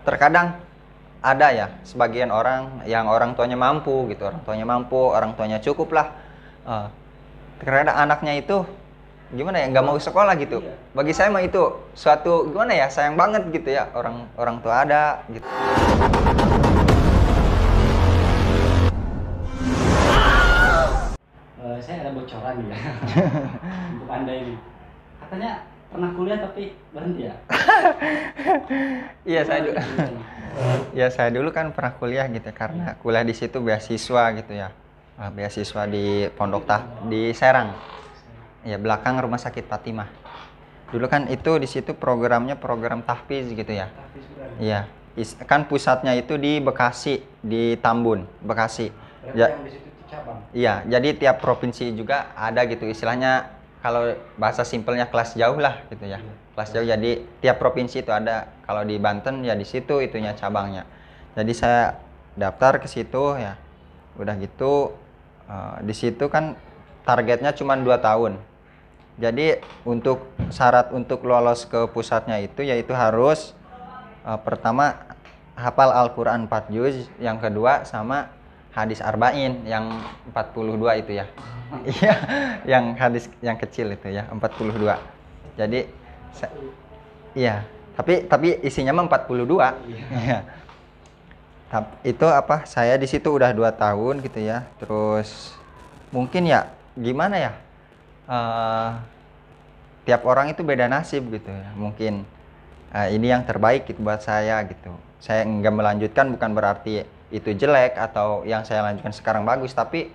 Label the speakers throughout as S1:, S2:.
S1: terkadang ada ya sebagian orang yang orang tuanya mampu gitu, orang tuanya cukup lah. Eh, Terkadang anaknya itu gimana ya, nggak mau sekolah gitu. Bagi saya mah itu suatu gimana ya, sayang banget gitu ya, orang orang tua ada gitu.
S2: Saya ada bocoran ya untuk Anda ini. Katanya pernah kuliah tapi berhenti ya?
S1: Iya saya dulu kan pernah kuliah gitu ya, karena kuliah di situ beasiswa gitu ya. Beasiswa di di Serang. Ya, belakang Rumah Sakit Fatimah. Dulu kan itu di situ programnya program tahfiz gitu ya. Iya, kan pusatnya itu di Bekasi, di Tambun, Bekasi.
S2: Berarti yang di situ cabang.
S1: Iya, jadi tiap provinsi juga ada gitu istilahnya, kalau bahasa simpelnya kelas jauh lah gitu ya. Kelas jauh, jadi tiap provinsi itu ada. Kalau di Banten ya di situ itunya cabangnya. Jadi saya daftar ke situ ya. Udah gitu di situ kan targetnya cuma 2 tahun. Jadi untuk syarat untuk lolos ke pusatnya itu yaitu harus pertama hafal Al-Quran 4 juz, yang kedua sama hadis arba'in yang 42 itu ya. Iya, yang hadis yang kecil itu ya, 42. Jadi iya, tapi isinya mah 42. Iya. Itu apa? Saya di situ udah 2 tahun gitu ya. Terus mungkin ya gimana ya? Tiap orang itu beda nasib gitu ya. Mungkin ini yang terbaik gitu buat saya gitu. Saya nggak melanjutkan bukan berarti itu jelek atau yang saya lanjutkan sekarang bagus, tapi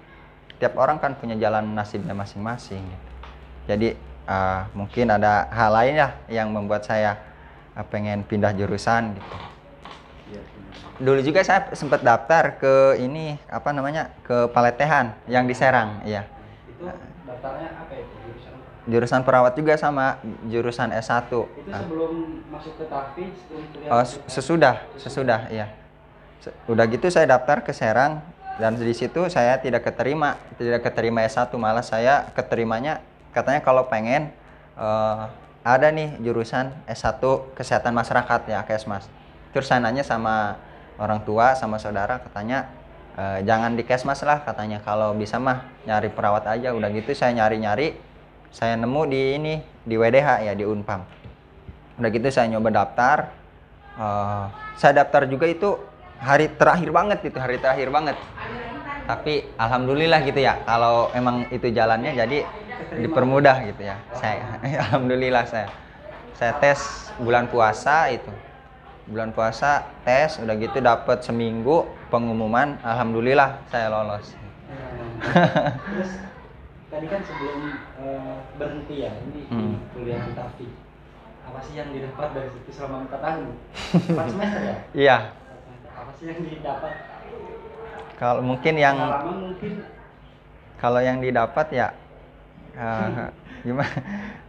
S1: tiap orang kan punya jalan nasibnya masing-masing gitu. Jadi mungkin ada hal lain ya yang membuat saya pengen pindah jurusan gitu. Dulu juga saya sempat daftar ke ini apa namanya, ke Paletehan yang di Serang, iya.
S2: Itu daftarnya apa itu?
S1: Jurusan perawat juga sama jurusan S1.
S2: Itu sebelum masuk ke tahfiz, sebelum kuliah?
S1: Oh, sesudah, iya. Udah gitu saya daftar ke Serang dan di situ saya tidak keterima S1, malah saya keterimanya katanya kalau pengen ada nih jurusan S1 Kesehatan Masyarakat ya, Kesmas. Terus saya nanya sama orang tua sama saudara, katanya jangan di Kesmas lah katanya, kalau bisa mah nyari perawat aja. Udah gitu saya nyari-nyari, saya nemu di ini di WDH ya, di Unpam. Udah gitu saya nyoba daftar. Saya daftar juga itu hari terakhir banget. Tapi alhamdulillah gitu ya, kalau emang itu jalannya jadi dipermudah gitu ya. Alhamdulillah saya tes bulan puasa itu. Bulan puasa tes, udah gitu dapat seminggu pengumuman, alhamdulillah saya lolos.
S2: Terus tadi kan sebelum berhenti ya ini kuliah tahfiz, apa sih yang didapat dari situ selama 4 tahun? 4 semester ya?
S1: Iya.
S2: Apa sih yang didapat?
S1: Kalau mungkin kalau yang didapat ya gimana?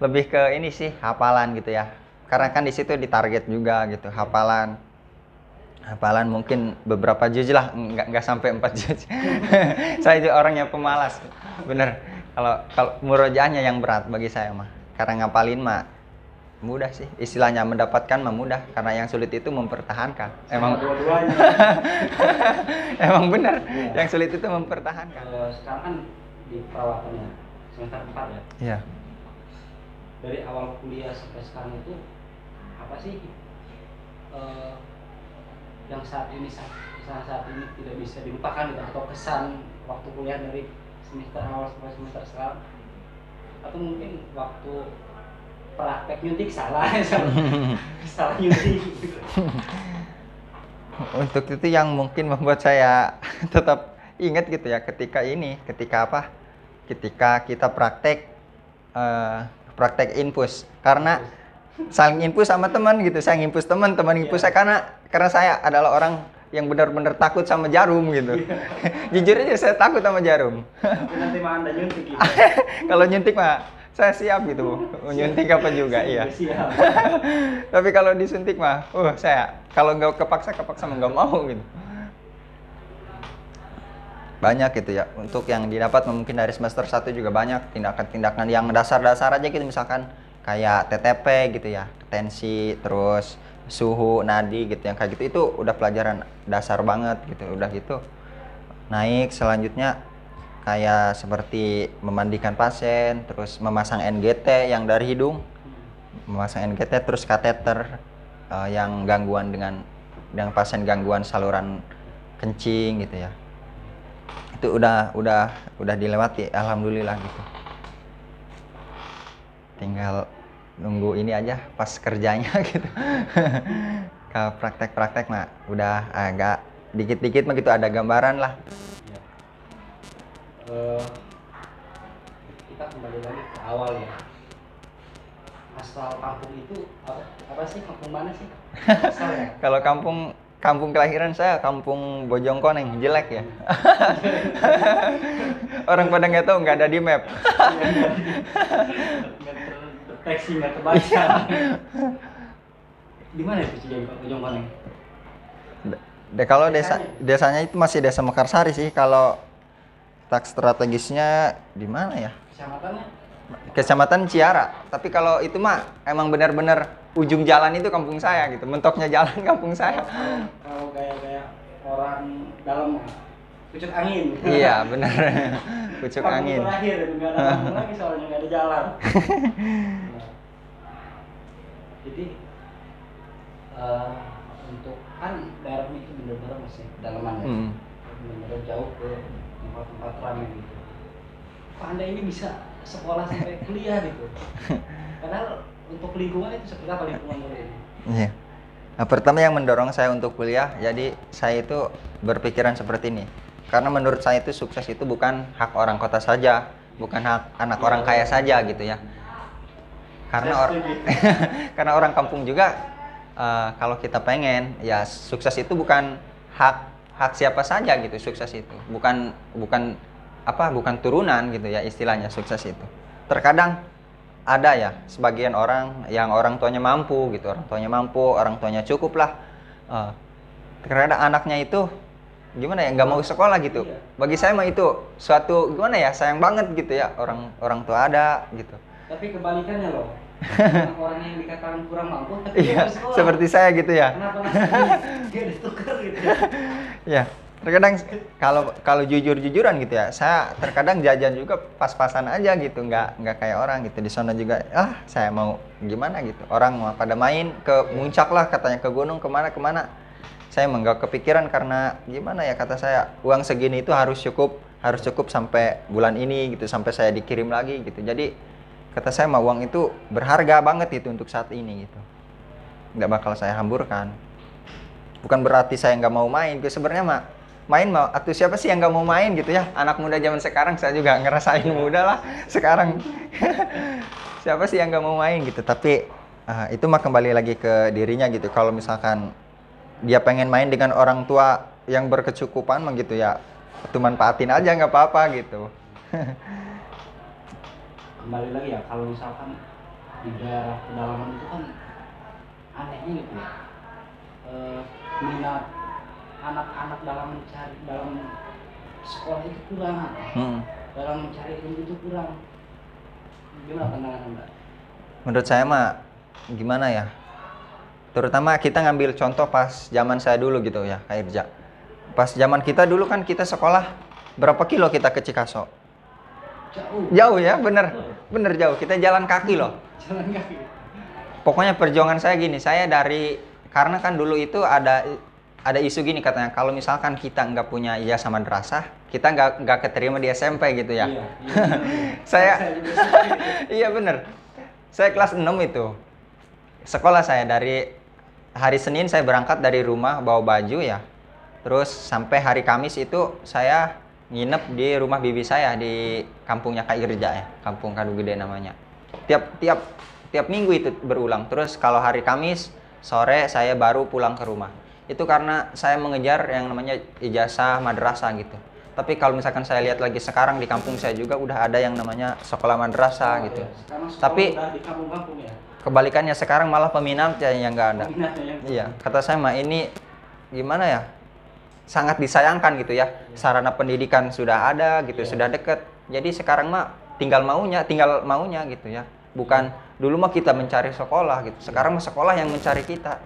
S1: Lebih ke ini sih, hafalan gitu ya. Karena kan di situ ditarget juga gitu, hafalan mungkin beberapa juz lah, nggak sampai 4 juz. Saya juga orang yang pemalas, bener. Kalau murojaahnya yang berat bagi saya mah, karena ngapalin mah mudah sih, istilahnya mendapatkan mah mudah, karena yang sulit itu mempertahankan. Emang
S2: dua-duanya.
S1: Emang bener, yang sulit itu mempertahankan.
S2: Sekarang kan di perawatannya semester 4 ya?
S1: Iya.
S2: Dari awal kuliah sampai sekarang itu apa sih yang saat ini tidak bisa dilupakan gitu, atau kesan waktu kuliah dari semester awal sampai semester sekarang, atau mungkin waktu praktek nyuntik salah nyuntik gitu.
S1: Untuk itu yang mungkin membuat saya tetap ingat gitu ya, ketika kita praktek infus, karena saling infus sama teman gitu. Saya ngimpus teman ngimpus saya, karena saya adalah orang yang benar-benar takut sama jarum gitu. Jujur aja saya takut sama jarum.
S2: Tapi nanti mah Anda nyuntik gitu.
S1: Kalau nyuntik mah saya siap gitu. Nyuntik apa juga, iya.
S2: Siap.
S1: Tapi kalau disuntik mah, saya kalau nggak kepaksa mah nggak mau gitu. Banyak gitu ya. Untuk yang didapat mungkin dari semester 1 juga banyak tindakan-tindakan yang dasar-dasar aja gitu, misalkan kayak TTP gitu ya, tensi, terus suhu nadi gitu yang kayak gitu itu udah pelajaran dasar banget gitu. Udah gitu naik selanjutnya kayak seperti memandikan pasien, terus memasang NGT yang dari hidung, memasang NGT, terus kateter yang gangguan dengan pasien gangguan saluran kencing gitu ya. Itu udah dilewati, alhamdulillah gitu. Tinggal nunggu ini aja pas kerjanya gitu. Kalau praktek-praktek mah udah agak dikit-dikit mah gitu ada gambaran lah.
S2: Kita kembali lagi ke awal ya. Asal kampung itu apa sih, kampung mana sih? Asal ya?
S1: Kalau kampung kelahiran saya kampung Bojongkoneng, jelek ya. Orang pada nggak tahu, nggak ada di map.
S2: Nggak terdeteksi, nggak terbaca. Di mana itu Bojongkoneng?
S1: Kalau desanya itu masih desa Mekarsari sih. Kalau tak strategisnya di mana ya?
S2: Kecamatannya?
S1: Kecamatan Ciara. Tapi kalau itu mah emang benar-benar ujung jalan itu kampung saya gitu. Mentoknya jalan kampung saya.
S2: Kalau gaya-gaya orang dalam pucuk angin.
S1: Iya benar. Pucuk
S2: Kampung
S1: angin.
S2: terakhir, nggak ada kampung lagi soalnya nggak ada jalan. Jadi untuk kan daerahnya itu benar-benar masih dalaman ya, benar-benar jauh ke tempat-tempat ramai gitu. Kok Anda ini bisa sekolah sampai kuliah gitu? Padahal untuk lingkungan itu seperti apa lingkungan kuliah ini?
S1: Iya. Nah, pertama yang mendorong saya untuk kuliah, jadi saya itu berpikiran seperti ini. Karena menurut saya itu sukses itu bukan hak orang kota saja, bukan hak anak orang kaya saja gitu ya. Karena orang kampung juga kalau kita pengen ya sukses itu bukan hak siapa saja gitu, sukses itu bukan turunan gitu ya istilahnya sukses itu. Terkadang ada ya sebagian orang yang orang tuanya mampu gitu, orang tuanya cukup lah. Terkadang anaknya itu gimana ya nggak mau sekolah gitu. Bagi saya mah itu suatu gimana ya sayang banget gitu ya orang tua ada gitu.
S2: Tapi kebalikannya loh. Orang yang dikatakan kurang mampu tapi
S1: Iya,
S2: dia sekolah.
S1: seperti saya gitu ya.
S2: Kenapa nasibnya dia ditukar gitu ya?
S1: Ya, terkadang kalau jujur-jujuran gitu ya, saya terkadang jajan juga pas-pasan aja gitu, nggak kayak orang gitu. Di sana juga, saya mau gimana gitu. Orang mau pada main ke muncak lah katanya, ke gunung kemana. Saya emang nggak kepikiran karena gimana ya kata saya, uang segini itu harus cukup sampai bulan ini gitu, sampai saya dikirim lagi gitu. Jadi kata saya mah uang itu berharga banget itu untuk saat ini gitu, nggak bakal saya hamburkan. Bukan berarti saya nggak mau main gitu, sebenarnya mah main mau atau siapa sih yang nggak mau main gitu ya, anak muda zaman sekarang. Saya juga ngerasain muda lah sekarang. Siapa sih yang nggak mau main gitu, tapi itu mah kembali lagi ke dirinya gitu. Kalau misalkan dia pengen main dengan orang tua yang berkecukupan mah gitu ya, itu manfaatin aja nggak apa-apa gitu.
S2: Kembali lagi ya, kalau misalkan di daerah pedalaman itu kan anehnya gitu ya, minat anak-anak dalam sekolah itu kurang, dalam mencari ilmu itu kurang. Gimana pandangan Anda?
S1: Menurut saya mah gimana ya, terutama kita ngambil contoh pas zaman saya dulu gitu ya Kak Irja. Pas zaman kita dulu kan kita sekolah berapa kilo kita ke Cikaso? Jauh ya, bener jauh. Kita jalan kaki loh.
S2: Jalan kaki.
S1: Pokoknya perjuangan saya gini, karena kan dulu itu ada isu gini katanya, kalau misalkan kita nggak punya ijazah madrasah, kita nggak keterima di SMP gitu ya. Iya bener. Saya kelas 6 itu. Sekolah saya dari hari Senin saya berangkat dari rumah bawa baju ya. Terus sampai hari Kamis itu saya nginep di rumah bibi saya di kampungnya Kak Irja ya, kampung Kadu Gede namanya. Tiap minggu itu berulang. Terus kalau hari Kamis sore saya baru pulang ke rumah. Itu karena saya mengejar yang namanya ijazah madrasah gitu. Tapi kalau misalkan saya lihat lagi sekarang di kampung saya juga udah ada yang namanya sekolah madrasah gitu.
S2: Ya.
S1: Tapi
S2: udah di kampung-kampung ya.
S1: Kebalikannya sekarang malah peminatnya yang nggak ada. Iya, kata saya mah ini gimana ya? Sangat disayangkan gitu ya. Sarana pendidikan sudah ada gitu, sudah deket. Jadi sekarang mah tinggal maunya gitu ya. Bukan dulu mah kita mencari sekolah gitu. Sekarang mah sekolah yang mencari kita.